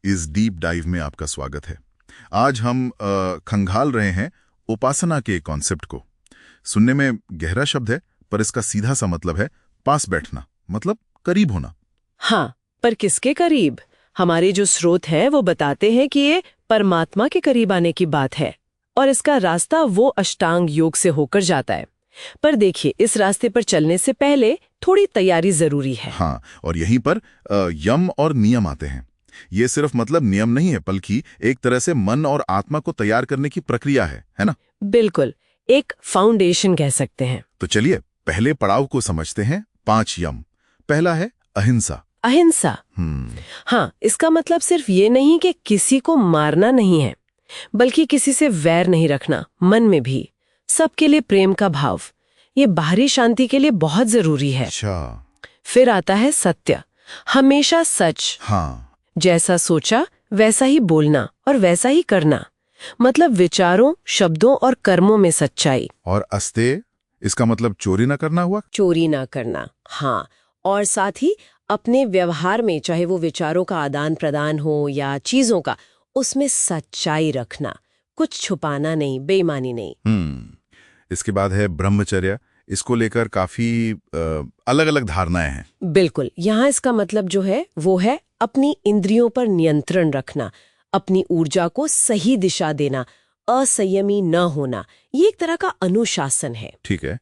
इस deep dive में आपका स्वागत है। आज हम खंगाल रहे हैं उपासना के कॉन्सेप्ट को। सुनने में गहरा शब्द है, पर इसका सीधा सा मतलब है पास बैठना, मतलब करीब होना। हाँ, पर किसके करीब? हमारे जो स्रोत हैं वो बताते हैं कि ये परमात्मा के करीब आने की बात है, और इसका रास्ता वो अष्टांग योग से होकर जाता है। पर देखिए, इस रास्ते पर चलने से पहले थोड़ी तैयारी जरूरी है। हाँ, और यहीं पर यम और नियम आते हैं। ये सिर्फ मतलब नियम नहीं है, बल्कि एक तरह से मन और आत्मा को तैयार करने की प्रक्रिया है ना? बिल्कुल, एक फाउंडेशन कह सकते हैं। तो चलिए पहले पड़ाव को समझते हैं। 5 यम। पहला है अहिंसा। अहिंसा। हाँ, इसका मतलब सिर्फ ये नहीं कि किसी को मारना नहीं है, बल्कि किसी से वैर नहीं रखना, मन में भी सबके लिए प्रेम का भाव। ये बाहरी शांति के लिए बहुत जरूरी है। अच्छा। फिर आता है सत्य, हमेशा सच। हाँ। जैसा सोचा वैसा ही बोलना और वैसा ही करना, मतलब विचारों, शब्दों और कर्मों में सच्चाई। और अस्तेय, इसका मतलब चोरी ना करना हुआ। चोरी ना करना, हाँ। और साथ ही अपने व्यवहार में, चाहे वो विचारों का आदान प्रदान हो या चीजों का, उसमें सच्चाई रखना, कुछ छुपाना नहीं, बेईमानी नहीं। इसके बाद है ब्रह्मचर्य। इसको लेकर काफी अलग अलग धारणाएं हैं। बिल्कुल, यहाँ इसका मतलब जो है वो है अपनी इंद्रियों पर नियंत्रण रखना, अपनी ऊर्जा को सही दिशा देना, असंयमी न होना। ये एक तरह का अनुशासन है। ठीक है।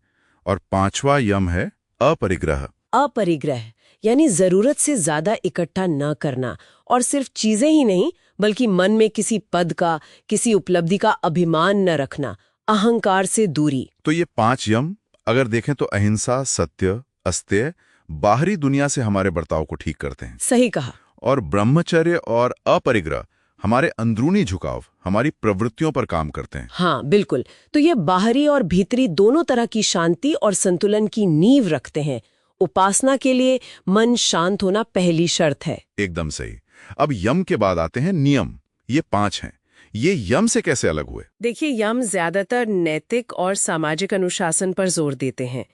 और 5वां यम है अपरिग्रह। अपरिग्रह यानी जरूरत से ज्यादा इकट्ठा न करना, और सिर्फ चीजें ही नहीं, बल्कि मन में किसी पद का, किसी उपलब्धि का अभिमान न रखना, अहंकार से दूरी। तो ये 5 यम अगर देखें तो अहिंसा, सत्य, अस्तेय बाहरी दुनिया से हमारे बर्ताव को ठीक करते हैं। सही कहा। और ब्रह्मचर्य और अपरिग्रह हमारे अंदरूनी झुकाव, हमारी प्रवृत्तियों पर काम करते हैं। हाँ बिल्कुल, तो ये बाहरी और भीतरी दोनों तरह की शांति और संतुलन की नींव रखते हैं। उपासना के लिए मन शांत होना पहली शर्त है। एकदम सही। अब यम के बाद आते हैं नियम। ये 5 हैं। ये यम से कैसे अलग हुए? देखिए, यम ज्यादातर नैतिक और सामाजिक अनुशासन पर जोर देते हैं।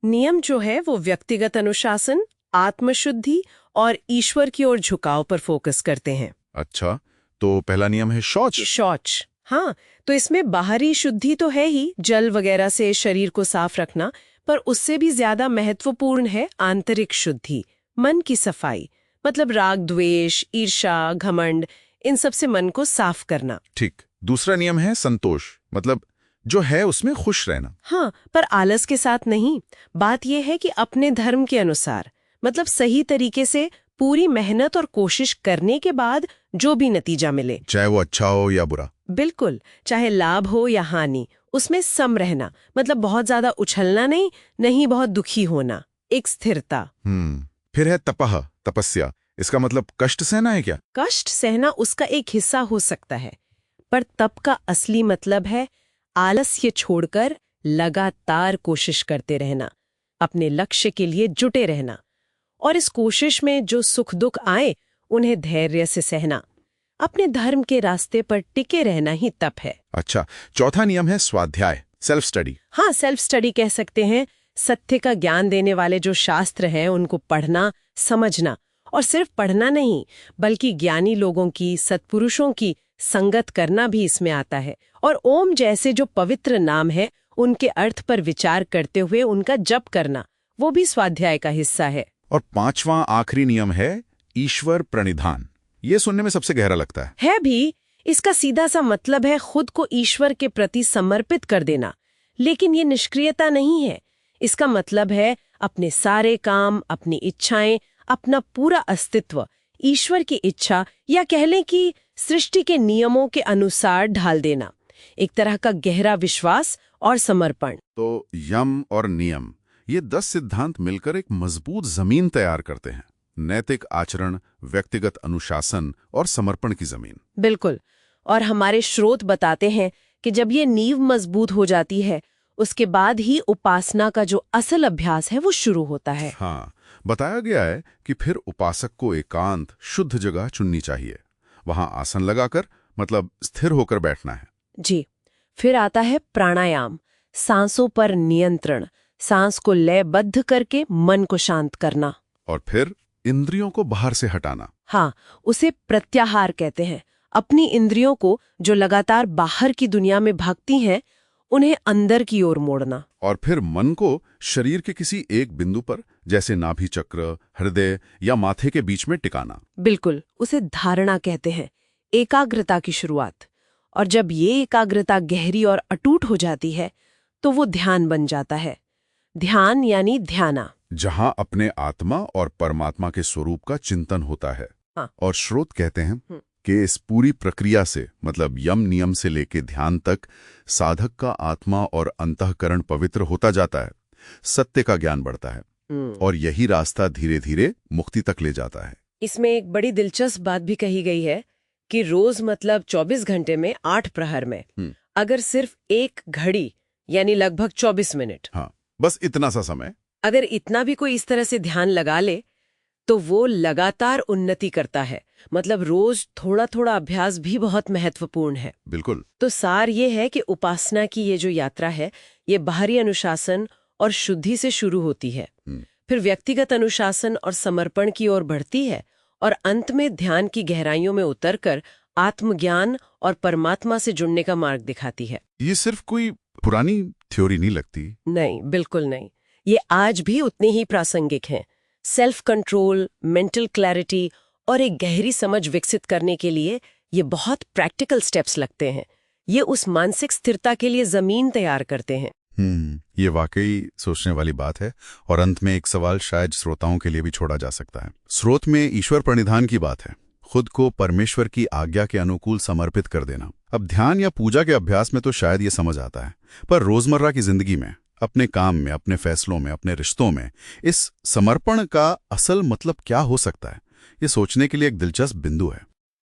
नियम जो है वो व्यक्तिगत अनुशासन, आत्मशुद्धि और ईश्वर की ओर झुकाव पर फोकस करते हैं। अच्छा, तो पहला नियम है शौच। शौच, हाँ। तो इसमें बाहरी शुद्धि तो है ही, जल वगैरह से शरीर को साफ रखना, पर उससे भी ज्यादा महत्वपूर्ण है आंतरिक शुद्धि, मन की सफाई। मतलब राग, द्वेष, ईर्ष्या, घमंड, इन सब से मन को साफ करना। ठीक। दूसरा नियम है संतोष, मतलब जो है उसमें खुश रहना। हाँ, पर आलस के साथ नहीं। बात यह है कि अपने धर्म के अनुसार, मतलब सही तरीके से पूरी मेहनत और कोशिश करने के बाद जो भी नतीजा मिले, चाहे वो अच्छा हो या बुरा। बिल्कुल, चाहे लाभ हो या हानि, उसमें सम रहना। मतलब बहुत ज्यादा उछलना नहीं, नहीं बहुत दुखी होना, एक स्थिरता। फिर है तपह, तपस्या। इसका मतलब कष्ट सहना है क्या? कष्ट सहना उसका एक हिस्सा हो सकता है, पर तप का असली मतलब है आलस्य छोड़कर लगातार कोशिश करते रहना, अपने लक्ष्य के लिए जुटे रहना, और इस कोशिश में जो सुख दुख आए उन्हें धैर्य से सहना। अपने धर्म के रास्ते पर टिके रहना ही तप है। अच्छा, चौथा नियम है स्वाध्याय, सेल्फ स्टडी। हाँ, सेल्फ स्टडी कह सकते हैं। सत्य का ज्ञान देने वाले जो शास्त्र हैं उनको पढ़ना, समझना, और सिर्फ पढ़ना नहीं, बल्कि ज्ञानी लोगों की, सत्पुरुषों की संगत करना भी इसमें आता है। और ओम जैसे जो पवित्र नाम है उनके अर्थ पर विचार करते हुए उनका जप करना, वो भी स्वाध्याय का हिस्सा है। और 5वां आखिरी नियम है ईश्वर प्रणिधान। ये सुनने में सबसे गहरा लगता है भी। इसका सीधा सा मतलब है खुद को ईश्वर के प्रति समर्पित कर देना, लेकिन ये निष्क्रियता नहीं है। इसका मतलब है अपने सारे काम, अपनी इच्छाएं, अपना पूरा अस्तित्व ईश्वर की इच्छा या कह लें कि सृष्टि के नियमों के अनुसार ढाल देना। एक तरह का गहरा विश्वास और समर्पण। तो यम और नियम, ये 10 सिद्धांत मिलकर एक मजबूत जमीन तैयार करते हैं। नैतिक आचरण, व्यक्तिगत अनुशासन और समर्पण की जमीन। बिल्कुल। और हमारे स्रोत बताते हैं कि जब ये नींव मजबूत हो जाती है, उसके बाद ही उपासना का जो असल अभ्यास है वो शुरू होता है। हाँ, बताया गया है कि फिर उपासक को एकांत, शुद्ध जगह चुननी चाहिए। वहां आसन लगाकर, मतलब स्थिर होकर बैठना है। जी। फिर आता है प्राणायाम, सांसों पर नियंत्रण, सांस को लयबद्ध करके मन को शांत करना। और फिर इंद्रियों को बाहर से हटाना। हाँ, उसे प्रत्याहार कहते हैं। अपनी इंद्रियों को जो लगातार बाहर की दुनिया में भागती हैं, उन्हें अंदर की ओर मोड़ना। और फिर मन को शरीर के किसी एक बिंदु पर, जैसे नाभि चक्र, हृदय या माथे के बीच में टिकाना। बिल्कुल, उसे धारणा कहते हैं, एकाग्रता की शुरुआत। और जब ये एकाग्रता गहरी और अटूट हो जाती है तो वो ध्यान बन जाता है। ध्यान यानी ध्याना, जहां अपने आत्मा और परमात्मा के स्वरूप का चिंतन होता है। हाँ। और स्रोत कहते हैं कि इस पूरी प्रक्रिया से, मतलब यम नियम से लेके ध्यान तक, साधक का आत्मा और अंतःकरण पवित्र होता जाता है, सत्य का ज्ञान बढ़ता है, और यही रास्ता धीरे धीरे मुक्ति तक ले जाता है। इसमें एक बड़ी दिलचस्प बात भी कही गई है कि रोज मतलब 24 घंटे में 8 प्रहर में अगर सिर्फ एक घड़ी यानी लगभग 24 मिनट, हाँ, बस इतना सा समय, अगर इतना भी कोई इस तरह से ध्यान लगा ले तो वो लगातार उन्नति करता है। मतलब रोज थोड़ा थोड़ा अभ्यास भी बहुत महत्वपूर्ण है। बिल्कुल। तो सार ये है कि उपासना की ये जो यात्रा है, ये बाहरी अनुशासन और शुद्धि से शुरू होती है, फिर व्यक्तिगत अनुशासन और समर्पण की ओर बढ़ती है, और अंत में ध्यान की गहराइयों में उतरकर आत्मज्ञान और परमात्मा से जुड़ने का मार्ग दिखाती है। ये सिर्फ कोई पुरानी थ्योरी नहीं लगती। नहीं, बिल्कुल नहीं। ये आज भी उतने ही प्रासंगिक हैं। सेल्फ कंट्रोल, मेंटल क्लैरिटी और एक गहरी समझ विकसित करने के लिए ये बहुत प्रैक्टिकल स्टेप्स लगते हैं। ये उस मानसिक स्थिरता के लिए जमीन तैयार करते हैं। ये वाकई सोचने वाली बात है। और अंत में एक सवाल शायद श्रोताओं के लिए भी छोड़ा जा सकता है। स्रोत में ईश्वर प्रणिधान की बात है, खुद को परमेश्वर की आज्ञा के अनुकूल समर्पित कर देना। अब ध्यान या पूजा के अभ्यास में तो शायद ये समझ आता है, पर रोजमर्रा की जिंदगी में, अपने काम में, अपने फैसलों में, अपने रिश्तों में इस समर्पण का असल मतलब क्या हो सकता है, ये सोचने के लिए एक दिलचस्प बिंदु है।